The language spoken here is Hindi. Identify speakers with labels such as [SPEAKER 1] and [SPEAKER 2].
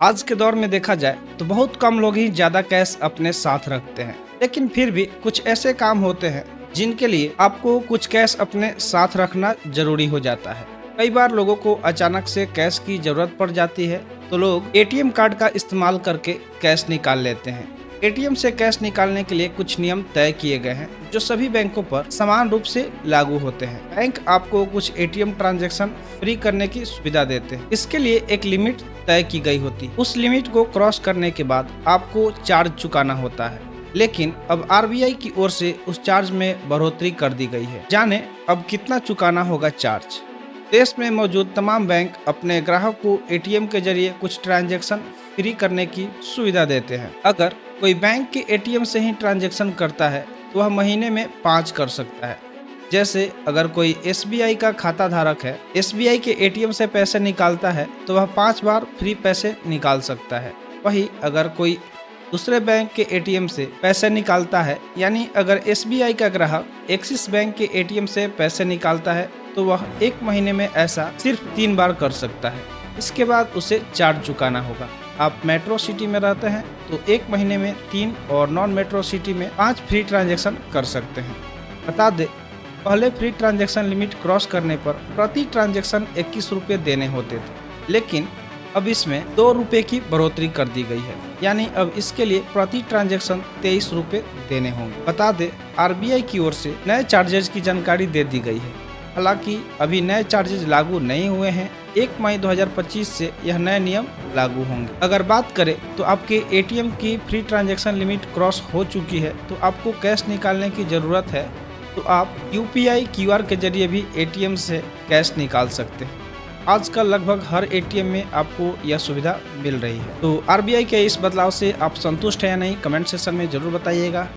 [SPEAKER 1] आज के दौर में देखा जाए तो बहुत कम लोग ही ज्यादा कैश अपने साथ रखते हैं, लेकिन फिर भी कुछ ऐसे काम होते हैं जिनके लिए आपको कुछ कैश अपने साथ रखना जरूरी हो जाता है। कई बार लोगों को अचानक से कैश की जरूरत पड़ जाती है तो लोग एटीएम कार्ड का इस्तेमाल करके कैश निकाल लेते हैं। एटीएम से कैश निकालने के लिए कुछ नियम तय किए गए हैं जो सभी बैंकों पर समान रूप से लागू होते हैं। बैंक आपको कुछ एटीएम ट्रांजैक्शन फ्री करने की सुविधा देते हैं। इसके लिए एक लिमिट तय की गई होती है। उस लिमिट को क्रॉस करने के बाद आपको चार्ज चुकाना होता है, लेकिन अब आरबीआई की ओर से उस चार्ज में बढ़ोतरी कर दी गई है। जाने अब कितना चुकाना होगा चार्ज। देश में मौजूद तमाम बैंक अपने ग्राहक को एटीएम के जरिए कुछ ट्रांजैक्शन फ्री करने की सुविधा देते हैं। अगर कोई बैंक के एटीएम से ही ट्रांजैक्शन करता है तो वह महीने में 5 कर सकता है। जैसे अगर कोई एसबीआई का खाता धारक है, एसबीआई के एटीएम से पैसे निकालता है तो वह 5 बार फ्री पैसे निकाल सकता है। वहीं अगर कोई दूसरे बैंक के एटीएम से पैसे निकालता है, यानी अगर एसबीआई का ग्राहक एक्सिस बैंक के एटीएम से पैसे निकालता है तो वह एक महीने में ऐसा सिर्फ 3 बार कर सकता है। इसके बाद उसे चार्ज चुकाना होगा। आप मेट्रो सिटी में रहते हैं तो एक महीने में 3 और नॉन मेट्रो सिटी में 5 फ्री ट्रांजैक्शन कर सकते हैं। बता दें, पहले फ्री ट्रांजैक्शन लिमिट क्रॉस करने पर प्रति ट्रांजैक्शन 21 रुपये देने होते थे, लेकिन अब इसमें 2 रुपये की बढ़ोतरी कर दी गई है, यानी अब इसके लिए प्रति ट्रांजैक्शन 23 रुपये देने होंगे। बता दें, आरबीआई की ओर से नए चार्जेज की जानकारी दे दी गई है। हालांकि अभी नए चार्जेज लागू नहीं हुए हैं। 1 मई 2025 से यह नए नियम लागू होंगे। अगर बात करें तो आपके एटीएम की फ्री ट्रांजैक्शन लिमिट क्रॉस हो चुकी है तो आपको कैश निकालने की ज़रूरत है, तो आप यूपीआई क्यूआर के जरिए भी एटीएम से कैश निकाल सकते हैं। आजकल लगभग हर एटीएम में आपको यह सुविधा मिल रही है। तो आरबीआई के इस बदलाव से आप संतुष्ट हैं या नहीं, कमेंट सेक्शन में जरूर बताइएगा।